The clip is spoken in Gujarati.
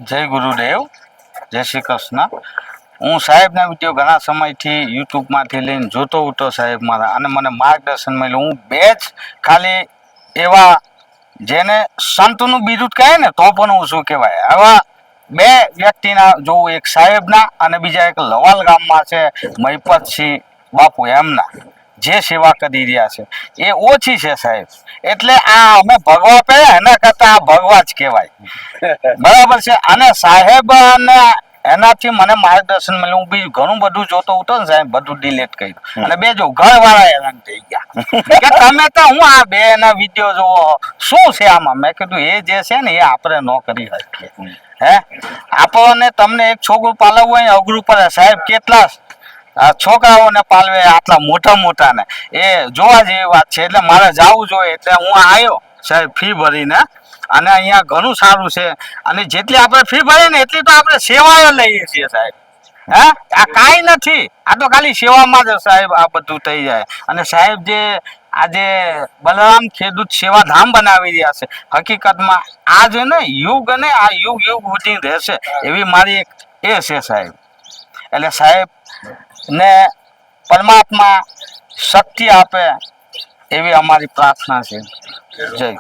જય ગુરુદેવ, જય શ્રી કૃષ્ણ. હું સાહેબના વિડીયો ઘણા સમયથી યુટ્યુબમાંથી લઈને જોતો હતો સાહેબ મારા, અને મને માર્ગદર્શન મળ્યું. હું બે જ ખાલી એવા જેને સંતનું બિરુદ કહે ને તો પણ હું શું કહેવાય, આવા બે વ્યક્તિના જોવું, એક સાહેબના અને બીજા એક લવાલ ગામમાં છે મહિપતસિંહ બાપુ, એમના જે સેવા કરી રહ્યા છે એ ઓછી છે સાહેબ. એટલે આ અમે ભગવા પહેર્યા એના કરતા આ ભગવા જ કહેવાય. બરાબર છે. અને સાહેબ અને એનાથી મને માર્ગદર્શન મળ્યું. હું બીજું ઘણું બધું જોતો હતો ને સાહેબ, બધું ડિલીટ કર્યું. અને બે જો ઘરવાળા હેરાન થઈ ગયા કે તમે તો હું આ બે ના વિડીયો જોવો, શું છે આમાં. મેં કીધું એ જે છે ને એ આપણે ન કરી શકીએ. હે આપણને તમને એક છોકરું પાલવવું હોય અઘરું પડે સાહેબ. કેટલા છોકરાઓને પાલવે આટલા મોટા મોટા ને, એ જોવા જેવી વાત છે. એટલે મારે જવું જોઈએ એટલે હું આવ્યો સાહેબ ફી ભરીને. અને અહીંયા ઘણું સારું છે. અને જેટલી આપણે ફી ભરીએ ને એટલી તો આપણે સેવાઓ લઈએ છીએ સાહેબ. હે આ કાંઈ નથી, આ તો ખાલી સેવામાં જ સાહેબ આ બધું થઈ જાય. અને સાહેબ જે આજે બલરામ ખેડૂત સેવાધામ બનાવી રહ્યા છે, હકીકતમાં આ જે ને યુગ અને આ યુગ યુગ સુધી રહેશે એવી મારી એક એ છે સાહેબ. એટલે સાહેબ ને પરમાત્મા શક્તિ આપે એવી અમારી પ્રાર્થના છે. જય